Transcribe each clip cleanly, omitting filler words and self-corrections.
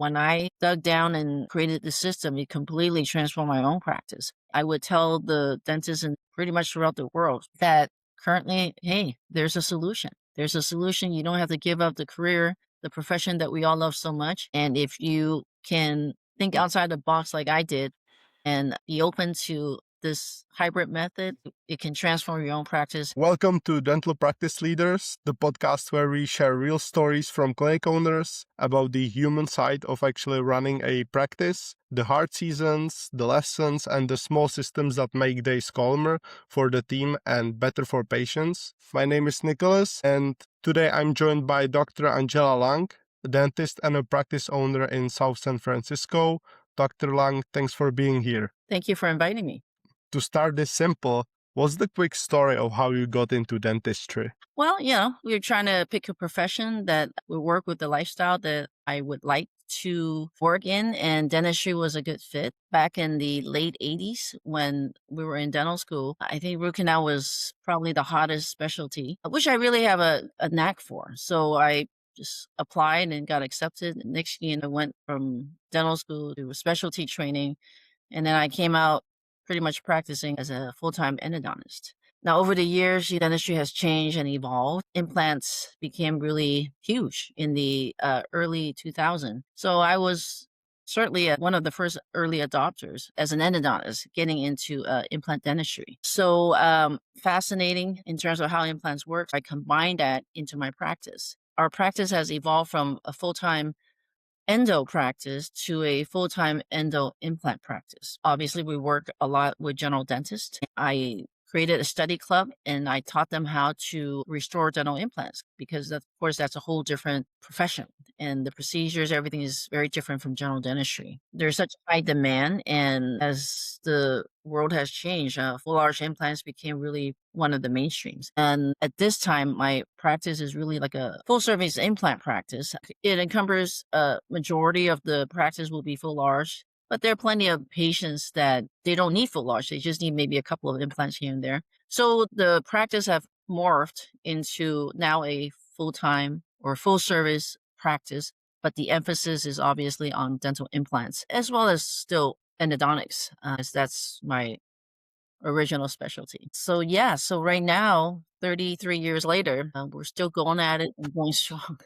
When I dug down and created the system, it completely transformed my own practice. I would tell the dentists and pretty much throughout the world that currently, hey, there's a solution. There's a solution. You don't have to give up the career, the profession that we all love so much. And if you can think outside the box like I did and be open to this hybrid method, it can transform your own practice. Welcome to Dental Practice Leaders, the podcast where we share real stories from clinic owners about the human side of actually running a practice, the hard seasons, the lessons, and the small systems that make days calmer for the team and better for patients. My name is Nicholas, and today I'm joined by Dr. Angela Leung, a dentist and a practice owner in South San Francisco. Dr. Leung, thanks for being here. Thank you for inviting me. To start this simple, what's the quick story of how you got into dentistry? Well, we were trying to pick a profession that would work with the lifestyle that I would like to work in, and dentistry was a good fit. Back in the late 80s when we were in dental school, I think root canal was probably the hottest specialty, which I really have a knack for. So I just applied and got accepted. Next year, I went from dental school to specialty training, and then I came out pretty much practicing as a full-time endodontist. Now, over the years, the dentistry has changed and evolved. Implants became really huge in the early 2000s. So I was certainly one of the first early adopters as an endodontist getting into implant dentistry. So fascinating in terms of how implants work. I combined that into my practice. Our practice has evolved from a full-time endo practice to a full-time endo implant practice. Obviously, we work a lot with general dentists. I created a study club and I taught them how to restore dental implants because, of course, that's a whole different profession. And the procedures, everything is very different from general dentistry. There's such high demand, and as the world has changed, full arch implants became really one of the mainstreams. And at this time, my practice is really like a full service implant practice. It encumbers a majority of the practice will be full arch, but there are plenty of patients that they don't need full arch. They just need maybe a couple of implants here and there. So the practice have morphed into now a full-time or full service practice, but the emphasis is obviously on dental implants as well as still endodontics, as that's my original specialty. So right now, 33 years later, we're still going at it and going strong.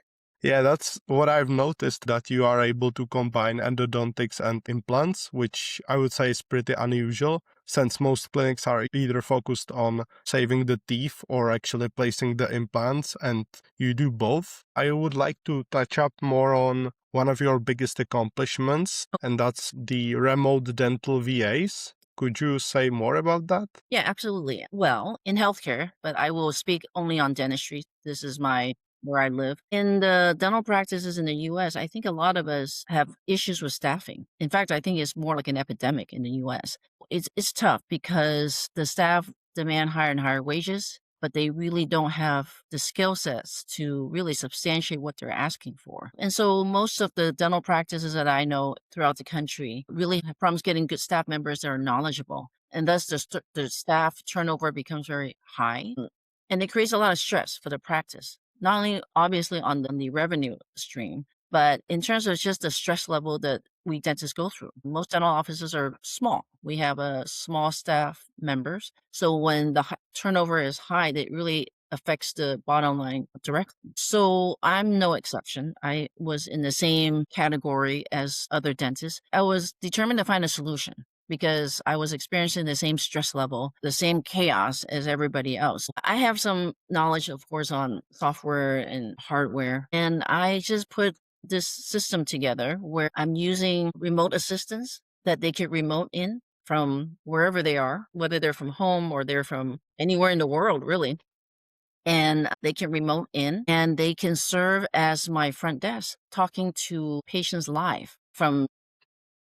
Yeah, that's what I've noticed, that you are able to combine endodontics and implants, which I would say is pretty unusual since most clinics are either focused on saving the teeth or actually placing the implants, and you do both. I would like to touch up more on one of your biggest accomplishments, and that's the remote dental VAs. Could you say more about that? Yeah, absolutely. Well, in healthcare, but I will speak only on dentistry. This is where I live. In the dental practices in the US, I think a lot of us have issues with staffing. In fact, I think it's more like an epidemic in the US. It's tough because the staff demand higher and higher wages, but they really don't have the skill sets to really substantiate what they're asking for. And so most of the dental practices that I know throughout the country really have problems getting good staff members that are knowledgeable. And thus the staff turnover becomes very high. And it creates a lot of stress for the practice, not only obviously on the revenue stream, but in terms of just the stress level that we dentists go through. Most dental offices are small. We have a small staff members. So when the turnover is high, that really affects the bottom line directly. So I'm no exception. I was in the same category as other dentists. I was determined to find a solution because I was experiencing the same stress level, the same chaos as everybody else. I have some knowledge, of course, on software and hardware, and I just put this system together where I'm using remote assistants that they can remote in from wherever they are, whether they're from home or they're from anywhere in the world, really. And they can remote in and they can serve as my front desk, talking to patients live from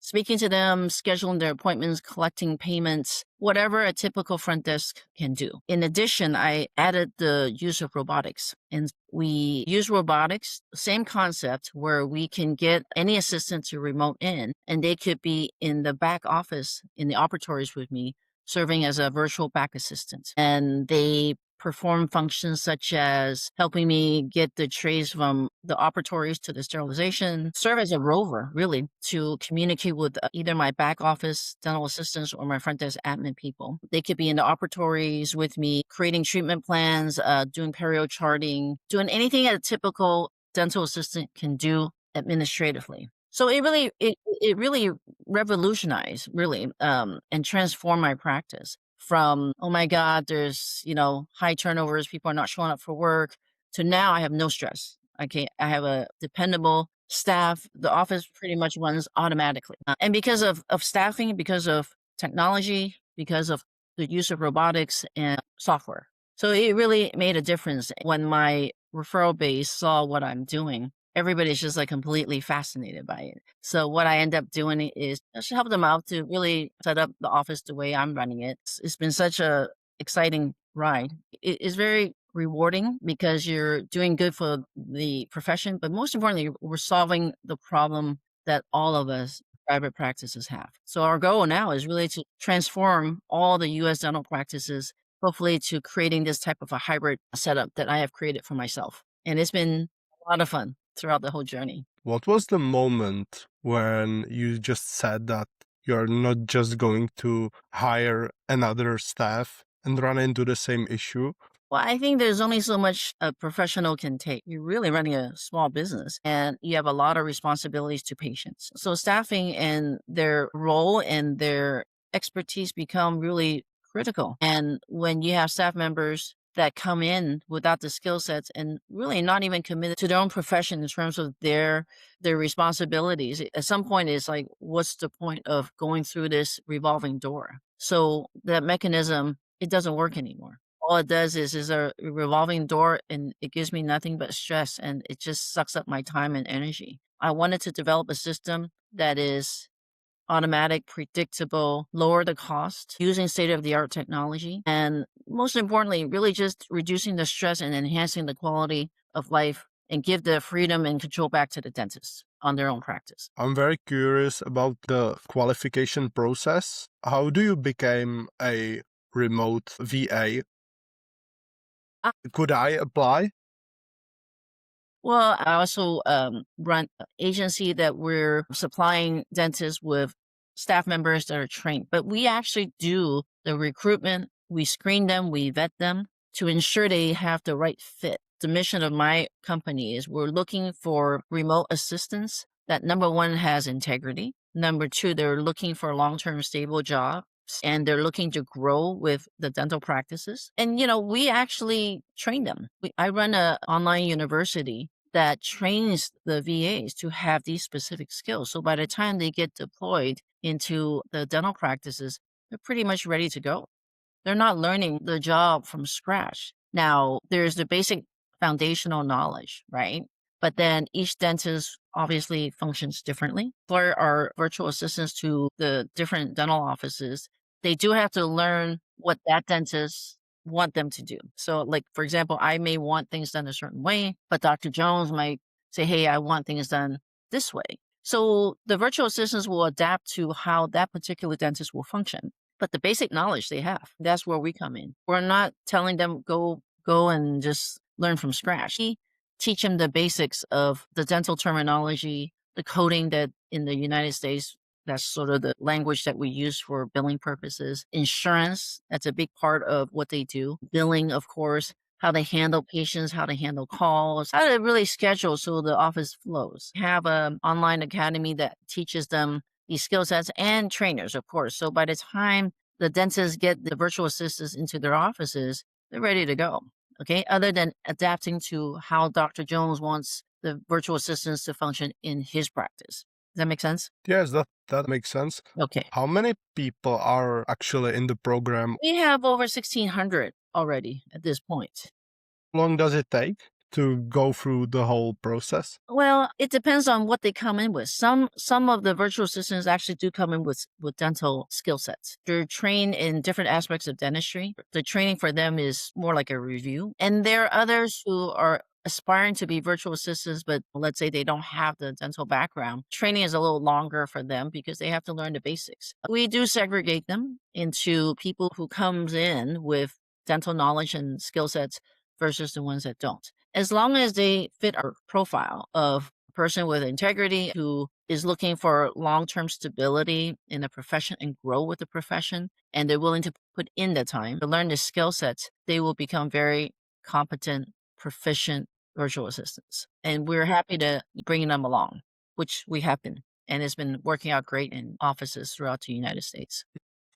speaking to them, scheduling their appointments, collecting payments, whatever a typical front desk can do. In addition, I added the use of robotics. And we use robotics, same concept, where we can get any assistant to remote in, and they could be in the back office, in the operatories with me, serving as a virtual back assistant. And they perform functions such as helping me get the trays from the operatories to the sterilization, serve as a rover, really, to communicate with either my back office dental assistants or my front desk admin people. They could be in the operatories with me, creating treatment plans, doing perio charting, doing anything a typical dental assistant can do administratively. So it really revolutionized really and transformed my practice from, oh my God, there's, high turnovers, people are not showing up for work, to now I have no stress. Okay. I have a dependable staff. The office pretty much runs automatically. And because of staffing, because of technology, because of the use of robotics and software. So it really made a difference when my referral base saw what I'm doing. Everybody's just like completely fascinated by it. So what I end up doing is just help them out to really set up the office the way I'm running it. It's been such a exciting ride. It is very rewarding because you're doing good for the profession, but most importantly, we're solving the problem that all of us private practices have. So our goal now is really to transform all the US dental practices, hopefully to creating this type of a hybrid setup that I have created for myself. And it's been a lot of fun throughout the whole journey. What was the moment when you just said that you're not just going to hire another staff and run into the same issue? Well, I think there's only so much a professional can take. You're really running a small business and you have a lot of responsibilities to patients. So staffing and their role and their expertise become really critical. And when you have staff members that come in without the skill sets and really not even committed to their own profession in terms of their responsibilities, at some point it's like, what's the point of going through this revolving door? So that mechanism, it doesn't work anymore. All it does is a revolving door, and it gives me nothing but stress, and it just sucks up my time and energy. I wanted to develop a system that is automatic, predictable, lower the cost, using state-of-the-art technology, and most importantly, really just reducing the stress and enhancing the quality of life and give the freedom and control back to the dentists on their own practice. I'm very curious about the qualification process. How do you become a remote VA? Could I apply? Well, I also run an agency that we're supplying dentists with staff members that are trained. But we actually do the recruitment. We screen them, we vet them to ensure they have the right fit. The mission of my company is we're looking for remote assistants that, number one, has integrity. Number two, they're looking for a long-term stable job and they're looking to grow with the dental practices. And, we actually train them. I run an online university that trains the VAs to have these specific skills. So by the time they get deployed into the dental practices, they're pretty much ready to go. They're not learning the job from scratch. Now, there's the basic foundational knowledge, right? But then each dentist obviously functions differently. For our virtual assistants to the different dental offices, they do have to learn what that dentist want them to do. So like, for example, I may want things done a certain way, but Dr. Jones might say, hey, I want things done this way. So the virtual assistants will adapt to how that particular dentist will function. But the basic knowledge they have, that's where we come in. We're not telling them go and just learn from scratch. We teach them the basics of the dental terminology, the coding that in the United States, that's sort of the language that we use for billing purposes. Insurance, that's a big part of what they do. Billing, of course, how they handle patients, how to handle calls, how to really schedule so the office flows. Have an online academy that teaches them these skill sets and trainers, of course. So by the time the dentists get the virtual assistants into their offices, they're ready to go. Okay. Other than adapting to how Dr. Jones wants the virtual assistants to function in his practice. Does that make sense? Yes, that makes sense. Okay. How many people are actually in the program? We have over 1,600 already at this point. How long does it take to go through the whole process? Well, it depends on what they come in with. Some of the virtual assistants actually do come in with dental skill sets. They're trained in different aspects of dentistry. The training for them is more like a review. And there are others who are aspiring to be virtual assistants, but let's say they don't have the dental background. Training is a little longer for them because they have to learn the basics. We do segregate them into people who comes in with dental knowledge and skill sets versus the ones that don't. As long as they fit our profile of a person with integrity who is looking for long-term stability in a profession and grow with the profession, and they're willing to put in the time to learn the skill sets, they will become very competent, proficient virtual assistants. And we're happy to bring them along, which we have been. And it's been working out great in offices throughout the United States.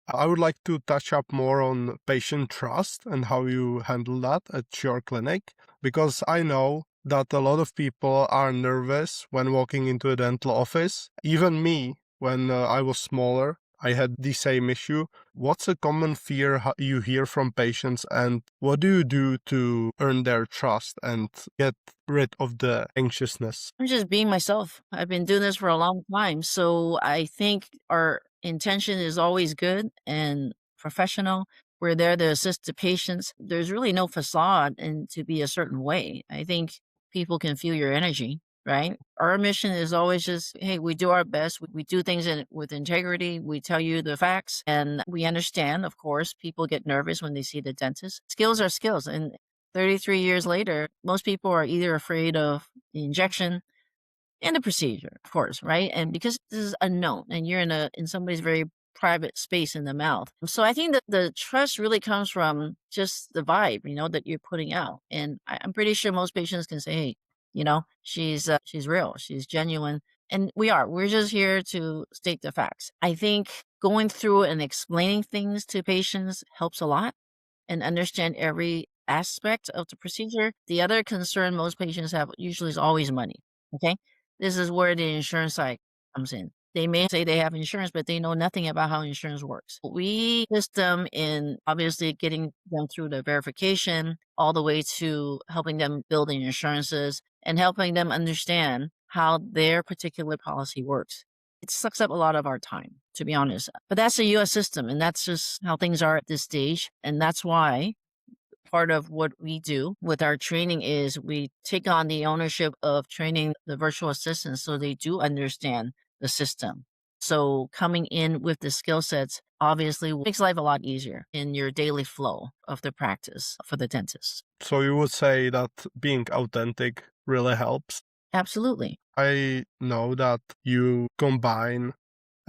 I would like to touch up more on patient trust and how you handle that at your clinic, because I know that a lot of people are nervous when walking into a dental office. Even me, when I was smaller, I had the same issue. What's a common fear you hear from patients, and what do you do to earn their trust and get rid of the anxiousness? I'm just being myself. I've been doing this for a long time. So I think our intention is always good and professional. We're there to assist the patients. There's really no facade and to be a certain way. I think people can feel your energy, right? Our mission is always just, hey, we do our best. We do things with integrity. We tell you the facts and we understand, of course, people get nervous when they see the dentist. Skills are skills. And 33 years later, most people are either afraid of the injection and the procedure, of course, right? And because this is unknown and you're in somebody's very private space in the mouth. So I think that the trust really comes from just the vibe, that you're putting out. And I'm pretty sure most patients can say, hey, she's real, she's genuine. And we are. We're just here to state the facts. I think going through and explaining things to patients helps a lot and understand every aspect of the procedure. The other concern most patients have usually is always money. Okay. This is where the insurance side comes in. They may say they have insurance, but they know nothing about how insurance works. We assist them in obviously getting them through the verification, all the way to helping them build the insurances and helping them understand how their particular policy works. It sucks up a lot of our time, to be honest. But that's the US system, and that's just how things are at this stage. And that's why part of what we do with our training is we take on the ownership of training the virtual assistants so they do understand the system. So coming in with the skill sets obviously makes life a lot easier in your daily flow of the practice for the dentist. So you would say that being authentic really helps. Absolutely. I know that you combine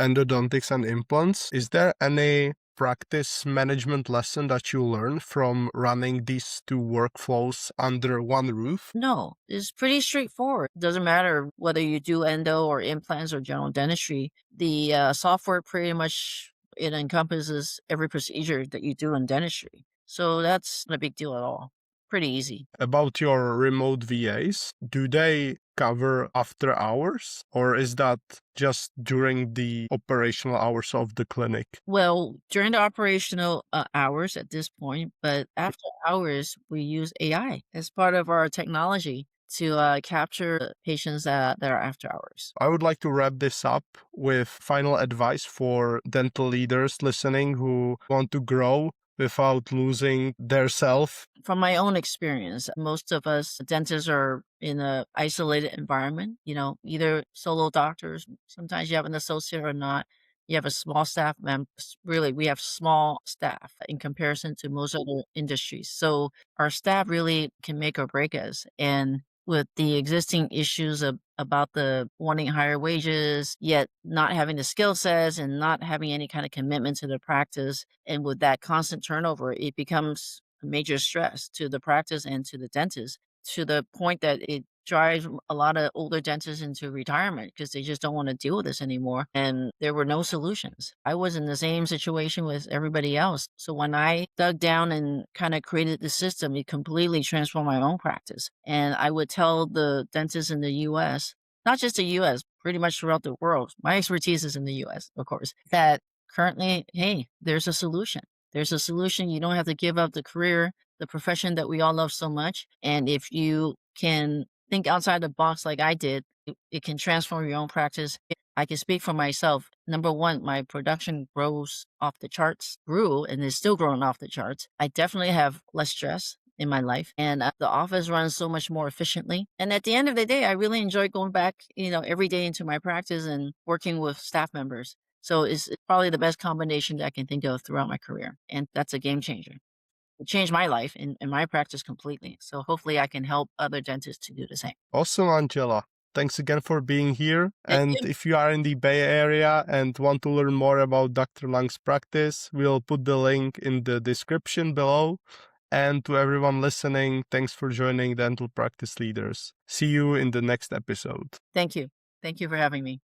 endodontics and implants. Is there any practice management lesson that you learn from running these two workflows under one roof? No, it's pretty straightforward. Doesn't matter whether you do endo or implants or general dentistry. The software pretty much it encompasses every procedure that you do in dentistry. So that's not a big deal at all. Pretty easy. About your remote VAs, do they cover after hours, or is that just during the operational hours of the clinic? Well, during the operational hours at this point, but after hours, we use AI as part of our technology to capture patients that are after hours. I would like to wrap this up with final advice for dental leaders listening who want to grow without losing their self. From my own experience, most of us dentists are in a isolated environment, either solo doctors, sometimes you have an associate or not. You have a small staff members. Really, we have small staff in comparison to most other industries. So our staff really can make or break us. And with the existing issues about the wanting higher wages, yet not having the skill sets and not having any kind of commitment to the practice. And with that constant turnover, it becomes a major stress to the practice and to the dentist to the point that it drives a lot of older dentists into retirement because they just don't want to deal with this anymore. And there were no solutions. I was in the same situation with everybody else. So when I dug down and kind of created the system, it completely transformed my own practice. And I would tell the dentists in the US, not just the US, pretty much throughout the world, my expertise is in the US, of course, that currently, hey, there's a solution. There's a solution. You don't have to give up the career, the profession that we all love so much. And if you can think outside the box like I did, it can transform your own practice. I can speak for myself. Number one, my production grows off the charts, grew and is still growing off the charts. I definitely have less stress in my life and the office runs so much more efficiently. And at the end of the day, I really enjoy going back, every day into my practice and working with staff members. So it's probably the best combination that I can think of throughout my career. And that's a game changer. It changed my life and my practice completely. So hopefully I can help other dentists to do the same. Awesome, Angela. Thanks again for being here. Thank And you. if you are in the Bay Area and want to learn more about Dr. Leung's practice, we'll put the link in the description below. And to everyone listening, thanks for joining Dental Practice Leaders. See you in the next episode. Thank you. Thank you for having me.